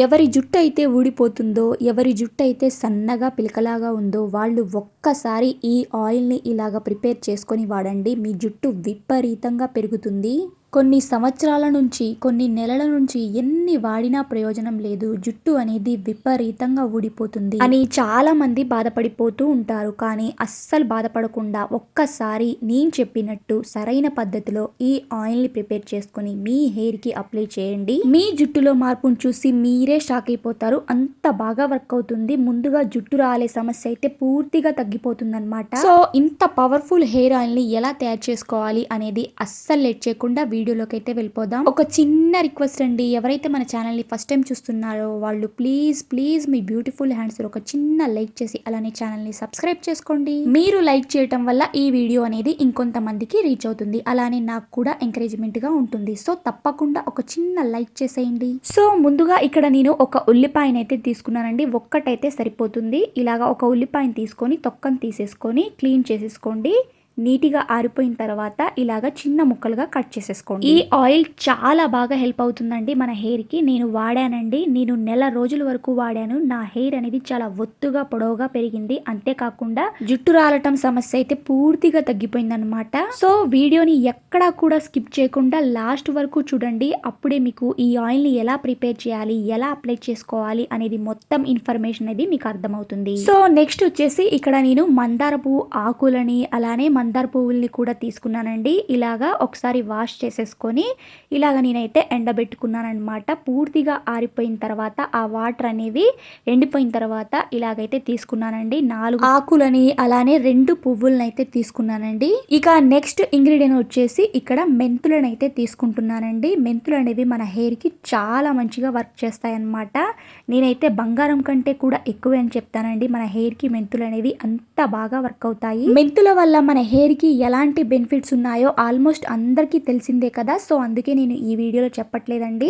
ఎవరి జుట్టు అయితే ఊడిపోతుందో, ఎవరి జుట్టు అయితే సన్నగా పిలకలాగా ఉందో వాళ్ళు ఒక్కసారి ఈ ఆయిల్‌ని ఇలాగ ప్రిపేర్ చేసుకొని వాడండి. మీ జుట్టు విపరీతంగా పెరుగుతుంది. కొన్ని సంవత్సరాల నుంచి, కొన్ని నెలల నుంచి ఎన్ని వాడినా ప్రయోజనం లేదు. జుట్టు అనేది విపరీతంగా ఊడిపోతుంది అని చాలామంది బాధపడిపోతూ ఉంటారు. కానీ అస్సలు బాధపడకుండా ఒక్కసారి నేను చెప్పినట్టు సరైన పద్ధతిలో ఈ ఆయిల్‌ని ప్రిపేర్ చేసుకొని మీ హెయిర్‌కి అప్లై చేయండి. మీ జుట్టులో మార్పును చూసి మీరే షాక్ అయిపోతారు. అంత బాగా వర్క్ అవుతుంది. ముందుగా జుట్టు రాలే సమస్య అయితే పూర్తిగా తగ్గిపోతుందన్నమాట. సో ఇంత పవర్ఫుల్ హెయిర్ ఆయిల్‌ని ఎలా తయారు చేసుకోవాలి అనేది అస్సలు లేట్ చేయకుండా వీడియోలోకి అయితే వెళ్ళిపోదాం. ఒక చిన్న రిక్వెస్ట్ అండి, ఎవరైతే మన ఛానల్ని ఫస్ట్ టైం చూస్తున్నారో వాళ్ళు ప్లీజ్ మీ బ్యూటిఫుల్ హ్యాండ్స్ ఒక చిన్న లైక్ చేసి అలానే ఛానల్ని సబ్స్క్రైబ్ చేసుకోండి. మీరు లైక్ చేయటం వల్ల ఈ వీడియో అనేది ఇంకొంతమందికి రీచ్ అవుతుంది, అలానే నాకు కూడా ఎంకరేజ్మెంట్ గా ఉంటుంది. సో తప్పకుండా ఒక చిన్న లైక్ చేసేయండి. సో ముందుగా ఇక్కడ నేను ఒక ఉల్లిపాయను అయితే తీసుకున్నానండి. ఒక్కటైతే సరిపోతుంది. ఇలాగా ఒక ఉల్లిపాయను తీసుకొని తొక్కను తీసేసుకొని క్లీన్ చేసేసుకోండి. నీట్గా ఆరిపోయిన తర్వాత ఇలాగ చిన్న ముక్కలుగా కట్ చేసేసుకోండి. ఈ ఆయిల్ చాలా బాగా హెల్ప్ అవుతుందండి మన హెయిర్కి. నేను వాడానండి, నేను నెల రోజుల వరకు వాడాను. నా హెయిర్ అనేది చాలా ఒత్తుగా పొడవుగా పెరిగింది. అంతేకాకుండా జుట్టు రాలటం సమస్య అయితే పూర్తిగా తగ్గిపోయింది అనమాట. సో వీడియోని ఎక్కడా కూడా స్కిప్ చేయకుండా లాస్ట్ వరకు చూడండి. అప్పుడే మీకు ఈ ఆయిల్ని ఎలా ప్రిపేర్ చేయాలి, ఎలా అప్లై చేసుకోవాలి అనేది మొత్తం ఇన్ఫర్మేషన్ అనేది మీకు అర్థమవుతుంది. సో నెక్స్ట్ వచ్చేసి ఇక్కడ నేను మందార పువ్వు ఆకులని అలానే మందార పువ్వుల్ని కూడా తీసుకున్నానండి. ఇలాగా ఒకసారి వాష్ చేసేసుకొని ఇలాగ నేనైతే ఎండబెట్టుకున్నాను అనమాట. పూర్తిగా ఆరిపోయిన తర్వాత ఆ వాటర్ అనేవి ఎండిపోయిన తర్వాత ఇలాగైతే తీసుకున్నానండి. 4 ఆకులని అలానే 2 పువ్వులను అయితే తీసుకున్నానండి. ఇక నెక్స్ట్ ఇంగ్రీడియంట్ వచ్చేసి ఇక్కడ మెంతులను అయితే తీసుకుంటున్నానండి. మెంతులు అనేవి మన హెయిర్ కి చాలా మంచిగా వర్క్ చేస్తాయి అన్నమాట. నేనైతే బంగారం కంటే కూడా ఎక్కువే అని చెప్తానండి. మన హెయిర్ కి మెంతులు అనేవి అంత బాగా వర్క్ అవుతాయి. మెంతుల వల్ల మన హెయిర్ కి ఎలాంటి బెనిఫిట్స్ ఉన్నాయో ఆల్మోస్ట్ అందరికీ తెలిసిందే కదా. సో అందుకే నేను ఈ వీడియోలో చెప్పట్లేదండి.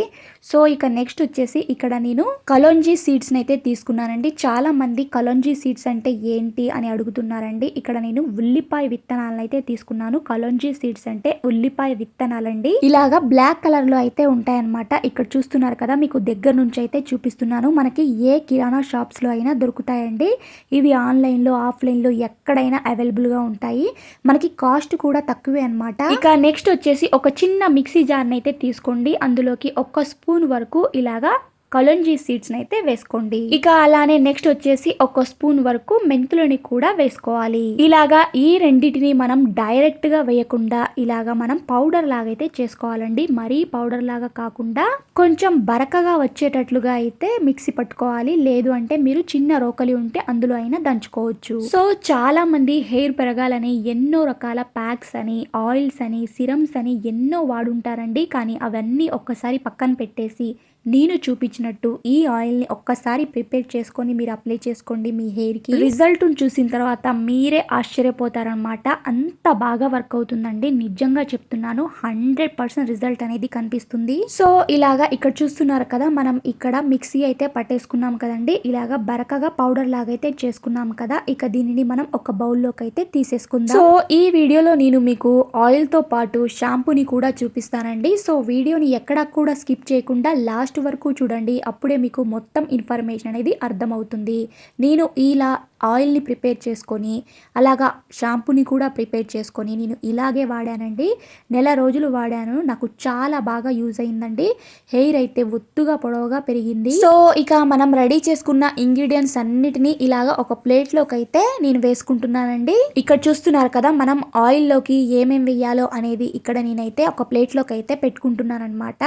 సో ఇక నెక్స్ట్ వచ్చేసి ఇక్కడ నేను కలోంజీ సీడ్స్ అయితే తీసుకున్నానండి. చాలా మంది కలోంజీ సీడ్స్ అంటే ఏంటి అని అడుగుతున్నారండి. ఇక్కడ నేను ఉల్లిపాయ విత్తనాలను అయితే తీసుకున్నాను. కలోంజీ సీడ్స్ అంటే ఉల్లిపాయ విత్తనాలండి. ఇలాగా బ్లాక్ కలర్ లో అయితే ఉంటాయన్నమాట. ఇక్కడ చూస్తున్నారు కదా, మీకు దగ్గర నుంచి అయితే చూపిస్తున్నాను. మనకి ఏ కిరాణా షాప్స్ లో అయినా దొరుకుతాయండి. ఇవి ఆన్లైన్ లో ఆఫ్లైన్ లో ఎక్కడైనా అవైలబుల్ గా ఉంటాయి. మనకి కాస్ట్ కూడా తక్కువే అన్నమాట. ఇక నెక్స్ట్ వచ్చేసి ఒక చిన్న మిక్సీ జార్ని అయితే తీసుకోండి. అందులోకి 1 స్పూన్ వరకు ఇలాగా కలోంజీ సీడ్స్ అయితే వేసుకోండి. ఇక అలానే నెక్స్ట్ వచ్చేసి 1 స్పూన్ వరకు మెంతులని కూడా వేసుకోవాలి. ఇలాగా ఈ రెండింటిని మనం డైరెక్ట్ గా వేయకుండా ఇలాగా మనం పౌడర్ లాగా అయితే చేసుకోవాలండి. మరీ పౌడర్ లాగా కాకుండా కొంచెం బరకగా వచ్చేటట్లుగా అయితే మిక్సీ పట్టుకోవాలి. లేదు అంటే మీరు చిన్న రోకలి ఉంటే అందులో అయినా దంచుకోవచ్చు. సో చాలా మంది హెయిర్ పెరగాలని ఎన్నో రకాల ప్యాక్స్ అని, ఆయిల్స్ అని, సిరమ్స్ అని ఎన్నో వాడుంటారండి. కానీ అవన్నీ ఒక్కసారి పక్కన పెట్టేసి నేను చూపించినట్టు ఈ ఆయిల్ని ఒక్కసారి ప్రిపేర్ చేసుకొని మీరు అప్లై చేసుకోండి. మీ హెయిర్కి రిజల్ట్ని చూసిన తర్వాత మీరే ఆశ్చర్యపోతారనమాట. అంత బాగా వర్క్ అవుతుందండి. నిజంగా చెప్తున్నాను, 100% రిజల్ట్ అనేది కనిపిస్తుంది. సో ఇలాగా ఇక్కడ చూస్తున్నారు కదా, మనం ఇక్కడ మిక్సీ అయితే పట్టేసుకున్నాం కదండి. ఇలాగా బరకగా పౌడర్ లాగా అయితే చేసుకున్నాం కదా. ఇక దీనిని మనం ఒక బౌల్లోకి అయితే తీసేసుకుందాం. సో ఈ వీడియోలో నేను మీకు ఆయిల్తో పాటు షాంపూని కూడా చూపిస్తానండి. సో వీడియోని ఎక్కడా కూడా స్కిప్ చేయకుండా లాస్ట్ వరకు చూడండి. అప్పుడే మీకు మొత్తం ఇన్ఫర్మేషన్ అనేది అర్థమవుతుంది. నేను ఇలా ఆయిల్ని ప్రిపేర్ చేసుకొని అలాగా షాంపూని కూడా ప్రిపేర్ చేసుకొని నేను ఇలాగే వాడానండి. నెల రోజులు వాడాను. నాకు చాలా బాగా యూజ్ అయిందండి. హెయిర్ అయితే ఒత్తుగా పొడవుగా పెరిగింది. సో ఇక మనం రెడీ చేసుకున్న ఇంగ్రీడియంట్స్ అన్నిటినీ ఇలాగా ఒక ప్లేట్లోకి అయితే నేను వేసుకుంటున్నానండి. ఇక్కడ చూస్తున్నారు కదా, మనం ఆయిల్లోకి ఏమేమి వేయాలో అనేది ఇక్కడ నేనైతే ఒక ప్లేట్లోకి అయితే పెట్టుకుంటున్నాను అనమాట.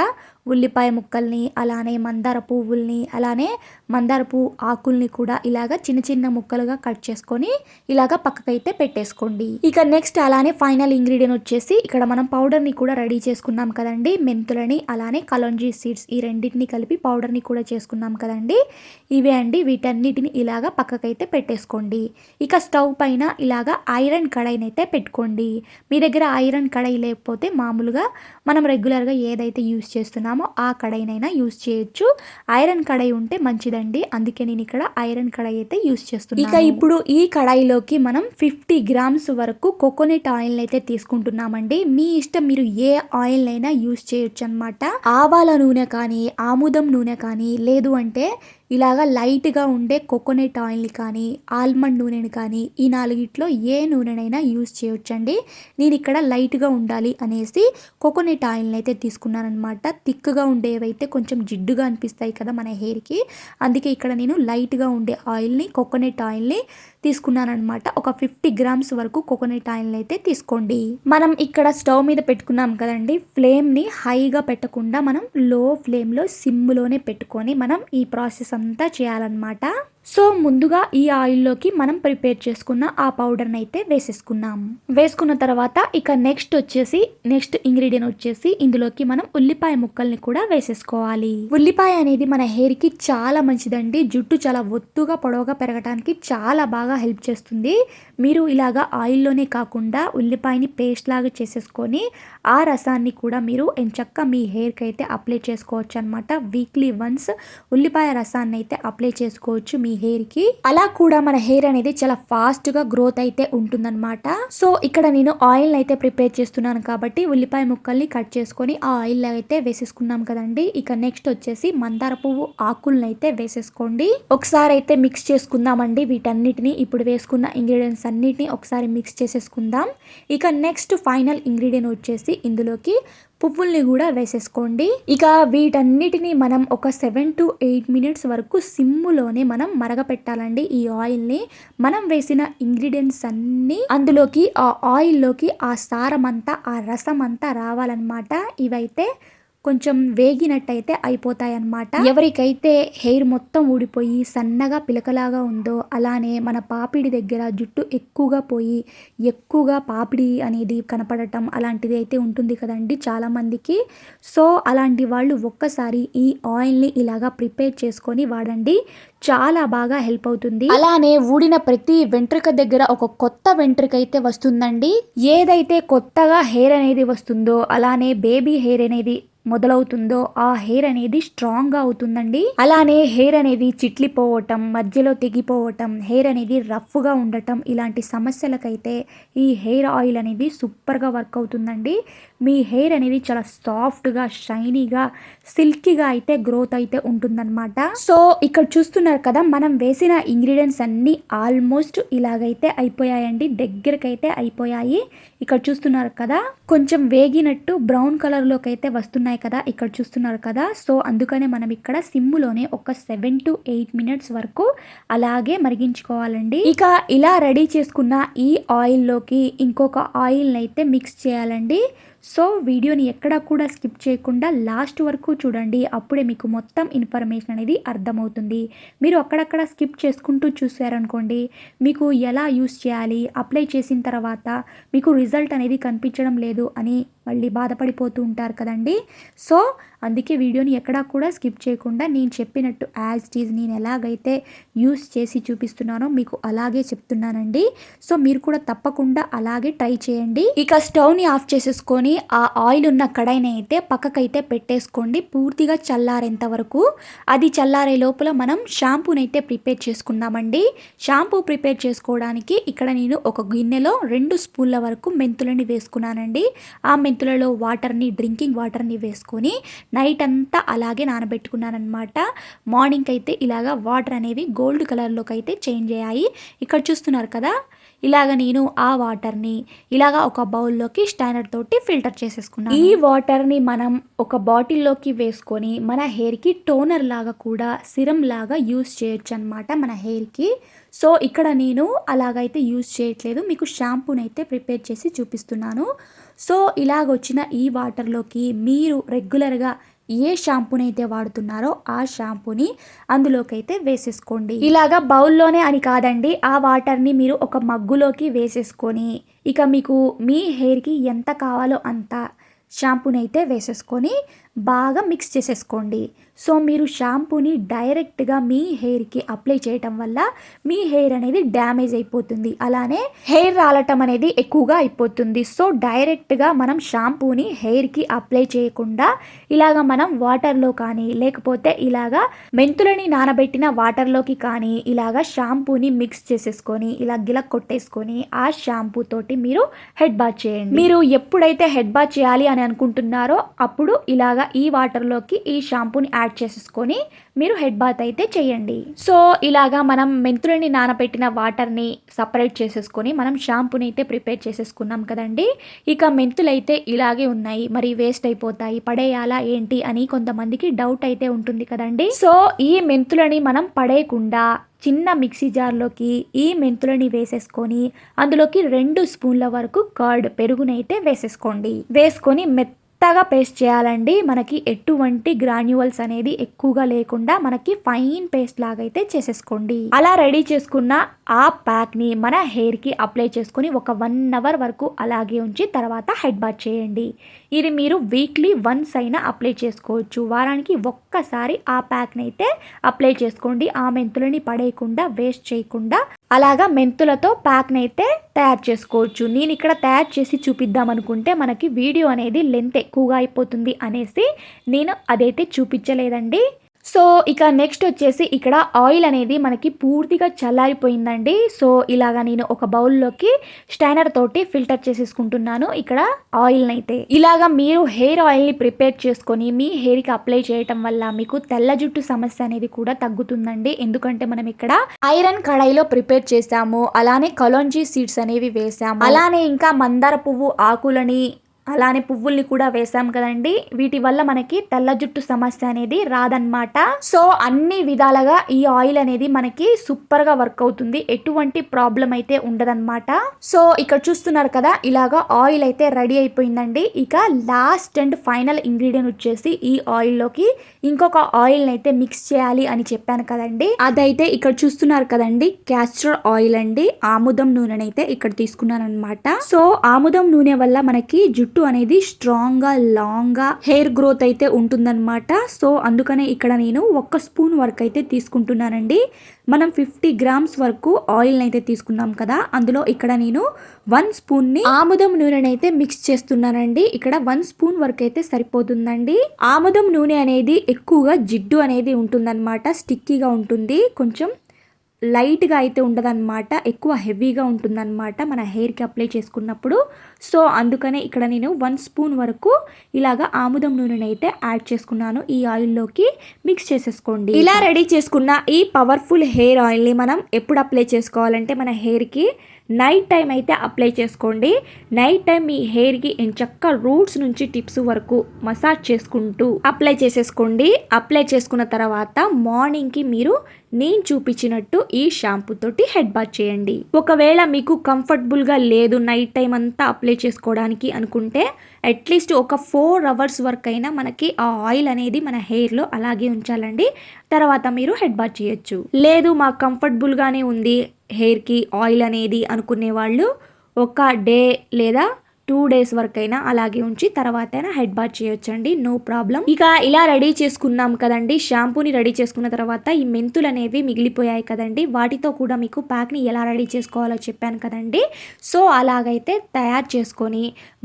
ఉల్లిపాయ ముక్కల్ని అలానే మందార పువ్వుల్ని అలానే మందార పువ్వు ఆకుల్ని కూడా ఇలాగ చిన్న చిన్న ముక్కలుగా కట్ చేసుకొని ఇలాగ పక్కకైతే పెట్టేసుకోండి. ఇక నెక్స్ట్ అలానే ఫైనల్ ఇంగ్రీడియంట్ వచ్చేసి ఇక్కడ మనం పౌడర్ని కూడా రెడీ చేసుకున్నాం కదండి. మెంతులని అలానే కలోంజీ సీడ్స్ ఈ రెండింటిని కలిపి పౌడర్ని కూడా చేసుకున్నాం కదండి. ఇవే అండి. వీటన్నిటిని ఇలాగ పక్కకైతే పెట్టేసుకోండి. ఇక స్టవ్ పైన ఇలాగ ఐరన్ కడాయిని అయితే పెట్టుకోండి. మీ దగ్గర ఐరన్ కడాయి లేకపోతే మామూలుగా మనం రెగ్యులర్గా ఏదైతే యూజ్ చేస్తున్నామో ఆ కడాయినైనా యూజ్ చేయొచ్చు. ఐరన్ కడాయి ఉంటే మంచిదండి. అందుకే నేను ఇక్కడ ఐరన్ కడాయి అయితే యూజ్ చేస్తున్నాను. ఇక ఇప్పుడు ఈ కడాయిలోకి మనం 50 గ్రామ్స్ వరకు కోకోనట్ ఆయిల్ అయితే తీసుకుంటున్నామండి. మీ ఇష్టం, మీరు ఏ ఆయిల్ అయినా యూస్ చేయొచ్చు అనమాట. ఆవాల నూనె కానీ, ఆముదం నూనె కానీ, లేదు అంటే ఇలాగా లైట్గా ఉండే కోకోనట్ ఆయిల్ని కానీ, ఆల్మండ్ నూనెని కానీ, ఈ నాలుగిట్లో ఏ నూనెనైనా యూస్ చేయొచ్చండి. నేను ఇక్కడ లైట్గా ఉండాలి అనేసి కోకోనట్ ఆయిల్ని అయితే తీసుకున్నాను అనమాట. థిక్గా ఉండేవైతే కొంచెం జిడ్డుగా అనిపిస్తాయి కదా మన హెయిర్కి, అందుకే ఇక్కడ నేను లైట్గా ఉండే ఆయిల్ని, కోకోనట్ ఆయిల్ని తీసుకున్నాను అనమాట. ఒక 50 గ్రామ్స్ వరకు కోకోనట్ ఆయిల్ని అయితే తీసుకోండి. మనం ఇక్కడ స్టవ్ మీద పెట్టుకున్నాం కదండి, ఫ్లేమ్ని హైగా పెట్టకుండా మనం లో ఫ్లేమ్లో సిమ్లోనే పెట్టుకొని మనం ఈ ప్రాసెస్ అంతా చేయాలన్నమాట. సో ముందుగా ఈ ఆయిల్లోకి మనం ప్రిపేర్ చేసుకున్న ఆ పౌడర్ని అయితే వేసేసుకున్నాం. వేసుకున్న తర్వాత ఇక నెక్స్ట్ ఇంగ్రీడియంట్ వచ్చేసి ఇందులోకి మనం ఉల్లిపాయ ముక్కల్ని కూడా వేసేసుకోవాలి. ఉల్లిపాయ అనేది మన హెయిర్కి చాలా మంచిదండి. జుట్టు చాలా ఒత్తుగా పొడవుగా పెరగడానికి చాలా బాగా హెల్ప్ చేస్తుంది. మీరు ఇలాగా ఆయిల్లోనే కాకుండా ఉల్లిపాయని పేస్ట్ లాగా చేసేసుకొని ఆ రసాన్ని కూడా మీరు ఎంచక్కా మీ హెయిర్కి అయితే అప్లై చేసుకోవచ్చు అనమాట. వీక్లీ వన్స్ ఉల్లిపాయ రసాన్ని అయితే అప్లై చేసుకోవచ్చు మీ హెయిర్కి. అలా కూడా మన హెయిర్ అనేది చాలా ఫాస్ట్గా గ్రోత్ అయితే ఉంటుందన్నమాట. సో ఇక్కడ నేను ఆయిల్ అయితే ప్రిపేర్ చేస్తున్నాను కాబట్టి ఉల్లిపాయ ముక్కల్ని కట్ చేసుకొని ఆ ఆయిల్ అయితే వేసేసుకున్నాం కదండి. ఇక నెక్స్ట్ వచ్చేసి మందార పువ్వు ఆకుల్ని అయితే వేసేసుకోండి. ఒకసారి అయితే మిక్స్ చేసుకుందామండి వీటన్నిటిని. ఇప్పుడు వేసుకున్న ఇంగ్రీడియంట్స్ అన్నిటిని ఒకసారి మిక్స్ చేసేసుకుందాం. ఇక నెక్స్ట్ ఫైనల్ ఇంగ్రీడియంట్ వచ్చేసి ఇందులోకి పువ్వుల్ని కూడా వేసేసుకోండి. ఇక వీటన్నిటిని మనం ఒక 7 to 8 మినిట్స్ వరకు సిమ్ములోనే మనం మరగపెట్టాలండి. ఈ ఆయిల్ని మనం వేసిన ఇంగ్రీడియంట్స్ అన్నీ అందులోకి, ఆ ఆయిల్లోకి ఆ సారం అంతా, ఆ రసం అంతా రావాలన్నమాట. ఇవైతే కొంచెం వేగినట్టయితే అయిపోతాయి అన్నమాట. ఎవరికైతే హెయిర్ మొత్తం ఊడిపోయి సన్నగా పిలకలాగా ఉందో, అలానే మన పాపిడి దగ్గర జుట్టు ఎక్కువగా పోయి ఎక్కువగా పాపిడి అనేది కనపడటం అలాంటిది అయితే ఉంటుంది కదండి చాలా మందికి. సో అలాంటి వాళ్ళు ఒక్కసారి ఈ ఆయిల్ని ఇలాగా ప్రిపేర్ చేసుకొని వాడండి, చాలా బాగా హెల్ప్ అవుతుంది. అలానే ఊడిన ప్రతి వెంట్రుక దగ్గర ఒక కొత్త వెంట్రుక అయితే వస్తుందండి. ఏదైతే కొత్తగా హెయిర్ అనేది వస్తుందో, అలానే బేబీ హెయిర్ అనేది మొదలవుతుందో ఆ హెయిర్ అనేది స్ట్రాంగ్గా అవుతుందండి. అలానే హెయిర్ అనేది చిట్లిపోవటం, మధ్యలో తెగిపోవటం, హెయిర్ అనేది రఫ్గా ఉండటం, ఇలాంటి సమస్యలకైతే ఈ హెయిర్ ఆయిల్ అనేది సూపర్గా వర్క్ అవుతుందండి. మీ హెయిర్ అనేది చాలా సాఫ్ట్గా, షైనీగా, సిల్కీగా అయితే గ్రోత్ అయితే ఉంటుందన్నమాట. సో ఇక్కడ చూస్తున్నారు కదా, మనం వేసిన ఇంగ్రీడియంట్స్ అన్నీ ఆల్మోస్ట్ ఇలాగైతే అయిపోయాయండి, దగ్గరకైతే అయిపోయాయి. ఇక్కడ చూస్తున్నారు కదా, కొంచెం వేగినట్టు బ్రౌన్ కలర్లోకి అయితే వస్తున్నాయి కదా, ఇక్కడ చూస్తున్నారు కదా. సో అందుకనే మనం ఇక్కడ సిమ్ములోనే ఒక 7 to 8 మినిట్స్ వరకు అలాగే మరిగించుకోవాలండి. ఇక ఇలా రెడీ చేసుకున్న ఈ ఆయిల్లోకి ఇంకొక ఆయిల్ని అయితే మిక్స్ చేయాలండి. సో వీడియోని ఎక్కడా కూడా స్కిప్ చేయకుండా లాస్ట్ వరకు చూడండి, అప్పుడే మీకు మొత్తం ఇన్ఫర్మేషన్ అనేది అర్థమవుతుంది. మీరు అక్కడక్కడ స్కిప్ చేసుకుంటూ చూసారనుకోండి, మీకు ఎలా యూస్ చేయాలి, అప్లై చేసిన తర్వాత మీకు రిజల్ట్ అనేది కనిపించడం లేదు అని మళ్ళీ బాధపడిపోతూ ఉంటారు కదండి. సో అందుకే వీడియోని ఎక్కడా కూడా స్కిప్ చేయకుండా నేను చెప్పినట్టు యాజ్ ఇట్ ఈజ్ నేను ఎలాగైతే యూస్ చేసి చూపిస్తున్నానో మీకు అలాగే చెప్తున్నానండి. సో మీరు కూడా తప్పకుండా అలాగే ట్రై చేయండి. ఇక స్టవ్ని ఆఫ్ చేసేసుకొని ఆ ఆయిల్ ఉన్న కడాయిని అయితే పక్కకైతే పెట్టేసుకోండి, పూర్తిగా చల్లారేంత వరకు. అది చల్లారే లోపల మనం షాంపూని అయితే ప్రిపేర్ చేసుకుందామండి. షాంపూ ప్రిపేర్ చేసుకోవడానికి ఇక్కడ నేను ఒక గిన్నెలో 2 స్పూన్ల వరకు మెంతులని వేసుకున్నానండి. ఆ మెంతులలో డ్రింకింగ్ వాటర్ని వేసుకొని నైట్ అంతా అలాగే నానబెట్టుకున్నానమాట. మార్నింగ్ అయితే ఇలాగా వాటర్ అనేవి గోల్డ్ కలర్లోకి అయితే చేంజ్ అయ్యాయి. ఇక్కడ చూస్తున్నారు కదా, ఇలాగ నేను ఆ వాటర్ని ఇలాగా ఒక బౌల్లోకి స్టైనర్ తోటి ఫిల్టర్ చేసేసుకున్నాను. ఈ వాటర్ని మనం ఒక బాటిల్లోకి వేసుకొని మన హెయిర్కి టోనర్ లాగా కూడా, సిరం లాగా యూస్ చేయొచ్చు అనమాట మన హెయిర్కి. సో ఇక్కడ నేను అలాగైతే యూస్ చేయట్లేదు, మీకు షాంపూని అయితే ప్రిపేర్ చేసి చూపిస్తున్నాను. సో ఇలాగొచ్చిన ఈ వాటర్లోకి మీరు రెగ్యులర్గా ఏ షాంపూని అయితే వాడుతున్నారో ఆ షాంపూని అందులోకి అయితే వేసేసుకోండి. ఇలాగా బౌల్లోనే అని కాదండి, ఆ వాటర్ని మీరు ఒక మగ్గులోకి వేసేసుకొని ఇక మీకు మీ హెయిర్కి ఎంత కావాలో అంత షాంపూని అయితే వేసేసుకొని బాగా మిక్స్ చేసేసుకోండి. సో మీరు షాంపూని డైరెక్ట్గా మీ హెయిర్కి అప్లై చేయటం వల్ల మీ హెయిర్ అనేది డ్యామేజ్ అయిపోతుంది, అలానే హెయిర్ రాలటం అనేది ఎక్కువగా అయిపోతుంది. సో డైరెక్ట్గా మనం షాంపూని హెయిర్కి అప్లై చేయకుండా ఇలాగ మనం వాటర్లో కానీ లేకపోతే ఇలాగా మెంతులని నానబెట్టిన వాటర్లోకి కానీ ఇలాగ షాంపూని మిక్స్ చేసేసుకొని ఇలా గిలక్ కొట్టేసుకొని ఆ షాంపూ తోటి మీరు హెడ్ బాత్ చేయండి. మీరు ఎప్పుడైతే హెడ్ బాత్ చేయాలి అని అనుకుంటున్నారో అప్పుడు ఇలాగా ఈ వాటర్లోకి ఈ షాంపూని యాడ్ చేసేసుకొని మీరు హెడ్ బాత్ అయితే చేయండి. సో ఇలాగా మనం మెంతులని నానబెట్టిన వాటర్ని సపరేట్ చేసేసుకొని మనం షాంపూని అయితే ప్రిపేర్ చేసేసుకున్నాం కదండి. ఇక మెంతులు అయితే ఇలాగే ఉన్నాయి, మరి వేస్ట్ అయిపోతాయి, పడేయాలా ఏంటి అని కొంతమందికి డౌట్ అయితే ఉంటుంది కదండి. సో ఈ మెంతులని మనం పడేయకుండా చిన్న మిక్సీ జార్లోకి ఈ మెంతులని వేసేసుకొని అందులోకి 2 స్పూన్ల వరకు కర్డ్ పెరుగునైతే వేసేసుకోండి. వేసుకొని మెత్తగా పేస్ట్ చేయాలండి. మనకి ఎటువంటి గ్రాన్యువల్స్ అనేది ఎక్కువగా లేకుండా మనకి ఫైన్ పేస్ట్ లాగా అయితే చేసేసుకోండి. అలా రెడీ చేసుకున్న ఆ ప్యాక్ని మన హెయిర్కి అప్లై చేసుకుని ఒక 1 అవర్ వరకు అలాగే ఉంచి తర్వాత హెడ్ బాత్ చేయండి. ఇది మీరు వీక్లీ వన్స్ అయినా అప్లై చేసుకోవచ్చు. వారానికి ఒక్కసారి ఆ ప్యాక్ని అయితే అప్లై చేసుకోండి. ఆ మెంతులని పడేయకుండా వేస్ట్ చేయకుండా అలాగా మెంతులతో ప్యాక్ని అయితే తయారు చేసుకోవచ్చు. నేను ఇక్కడ తయారు చేసి చూపిద్దాం అనుకుంటే మనకి వీడియో అనేది లెంత్ ఎక్కువగా అయిపోతుంది అనేసి నేను అదైతే చూపించలేదండి. సో ఇక నెక్స్ట్ వచ్చేసి ఇక్కడ ఆయిల్ అనేది మనకి పూర్తిగా చల్లారిపోయిందండి. సో ఇలాగా నేను ఒక బౌల్లోకి స్టైనర్ తోటి ఫిల్టర్ చేసేసుకుంటున్నాను ఇక్కడ ఆయిల్ని అయితే. ఇలాగా మీరు హెయిర్ ఆయిల్ని ప్రిపేర్ చేసుకొని మీ హెయిర్కి అప్లై చేయటం వల్ల మీకు తెల్ల జుట్టు సమస్య అనేది కూడా తగ్గుతుందండి. ఎందుకంటే మనం ఇక్కడ ఐరన్ కడాయిలో ప్రిపేర్ చేసాము, అలానే కలోంజీ సీడ్స్ అనేవి వేసాము, అలానే ఇంకా మందార పువ్వు ఆకులని అలానే పువ్వుల్ని కూడా వేసాం కదండి. వీటి వల్ల మనకి తెల్ల జుట్టు సమస్య అనేది రాదన్నమాట. సో అన్ని విధాలుగా ఈ ఆయిల్ అనేది మనకి సూపర్ గా వర్క్ అవుతుంది, ఎటువంటి ప్రాబ్లం అయితే ఉండదన్నమాట. సో ఇక్కడ చూస్తున్నారు కదా, ఇలాగా ఆయిల్ అయితే రెడీ అయిపోయిందండి. ఇక లాస్ట్ అండ్ ఫైనల్ ఇంగ్రీడియంట్ వచ్చేసి ఈ ఆయిల్ లోకి ఇంకొక ఆయిల్ అయితే మిక్స్ చేయాలి అని చెప్పాను కదండి. అదైతే ఇక్కడ చూస్తున్నారు కదండి, క్యాస్టర్ ఆయిల్ అండి. ఆముదం నూనెనైతే ఇక్కడ తీసుకున్నాను అనమాట. సో ఆముదం నూనె వల్ల మనకి జుట్టు అనేది స్ట్రాంగ్ గా లాంగ్ గా హెయిర్ గ్రోత్ అయితే ఉంటుందన్నమాట. సో అందుకనే ఇక్కడ నేను 1 స్పూన్ వరకు అయితే తీసుకుంటున్నానండి. మనం 50 గ్రామ్స్ వరకు ఆయిల్ అయితే తీసుకున్నాం కదా, అందులో ఇక్కడ నేను 1 స్పూన్ ని ఆముదం నూనెని అయితే మిక్స్ చేస్తున్నానండి. ఇక్కడ 1 స్పూన్ వరకు అయితే సరిపోతుందండి. ఆముదం నూనె అనేది ఎక్కువగా జిడ్డు అనేది ఉంటుందన్నమాట, స్టిక్కీగా ఉంటుంది, కొంచెం లైట్గా అయితే ఉండదన్నమాట, ఎక్కువ హెవీగా ఉంటుందన్నమాట మన హెయిర్కి అప్లై చేసుకున్నప్పుడు. సో అందుకనే ఇక్కడ నేను 1 స్పూన్ వరకు ఇలాగా ఆముదం నూనెని అయితే యాడ్ చేసుకున్నాను. ఈ ఆయిల్లోకి మిక్స్ చేసేసుకోండి. ఇలా రెడీ చేసుకున్న ఈ పవర్ఫుల్ హెయిర్ ఆయిల్ని మనం ఎప్పుడు అప్లై చేసుకోవాలంటే మన హెయిర్కి నైట్ టైం అయితే అప్లై చేసుకోండి. నైట్ టైం మీ హెయిర్కి ఎంచక్క రూట్స్ నుంచి టిప్స్ వరకు మసాజ్ చేసుకుంటూ అప్లై చేసేసుకోండి. అప్లై చేసుకున్న తర్వాత మార్నింగ్కి మీరు నేను చూపించినట్టు ఈ షాంపూ తోటి హెడ్ బాత్ చేయండి. ఒకవేళ మీకు కంఫర్టబుల్గా లేదు నైట్ టైం అంతా అప్లై చేసుకోవడానికి అనుకుంటే అట్లీస్ట్ ఒక 4 అవర్స్ వరకు అయినా మనకి ఆ ఆయిల్ అనేది మన హెయిర్లో అలాగే ఉంచాలండి. తర్వాత మీరు హెడ్ బాత్ చేయొచ్చు. లేదు మాకు కంఫర్టబుల్గానే ఉంది హెయిర్కి ఆయిల్ అనేది అనుకునే వాళ్ళు ఒక డే లేదా 2 డేస్ వరకైనా అలాగే ఉంచి తర్వాత అయినా హెడ్ బాత్ చేయొచ్చండి, నో ప్రాబ్లం. ఇక ఇలా రెడీ చేసుకున్నాం కదండి, షాంపూని రెడీ చేసుకున్న తర్వాత ఈ మెంతులు అనేవి మిగిలిపోయాయి కదండి, వాటితో కూడా మీకు ప్యాక్ని ఎలా రెడీ చేసుకోవాలో చెప్పాను కదండి. సో అలాగైతే తయారు చేసుకొని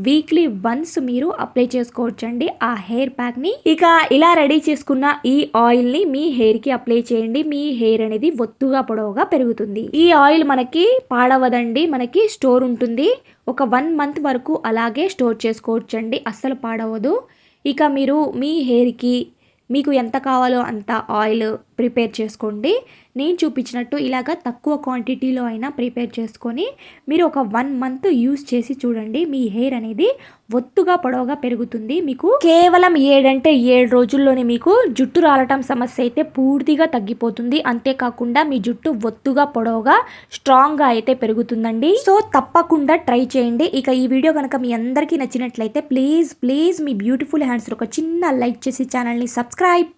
వీక్లీ వన్స్ మీరు అప్లై చేసుకోవచ్చండి ఆ హెయిర్ ప్యాక్ని. ఇక ఇలా రెడీ చేసుకున్న ఈ ఆయిల్ని మీ హెయిర్కి అప్లై చేయండి. మీ హెయిర్ అనేది ఒత్తుగా పొడవుగా పెరుగుతుంది. ఈ ఆయిల్ మనకి పాడవదండి, మనకి స్టోర్ ఉంటుంది. ఒక 1 మంత్ వరకు అలాగే స్టోర్ చేసుకోవచ్చండి, అస్సలు పాడవదు. ఇక మీరు మీ హెయిర్కి మీకు ఎంత కావాలో అంత ఆయిల్ ప్రిపేర్ చేసుకోండి. నేను చూపించినట్టు ఇలాగ తక్కువ క్వాంటిటీలో అయినా ప్రిపేర్ చేసుకొని మీరు ఒక 1 మంత్ యూస్ చేసి చూడండి. మీ హెయిర్ అనేది ఒత్తుగా పొడవుగా పెరుగుతుంది. మీకు కేవలం 7 రోజుల్లోనే మీకు జుట్టు రాలటం సమస్య అయితే పూర్తిగా తగ్గిపోతుంది. అంతేకాకుండా మీ జుట్టు ఒత్తుగా పొడవుగా స్ట్రాంగ్గా అయితే పెరుగుతుందండి. సో తప్పకుండా ట్రై చేయండి. ఇక ఈ వీడియో కనుక మీ అందరికీ నచ్చినట్లయితే ప్లీజ్ మీ బ్యూటిఫుల్ హ్యాండ్స్ ఒక చిన్న లైక్ చేసి ఛానల్ని సబ్స్క్రైబ్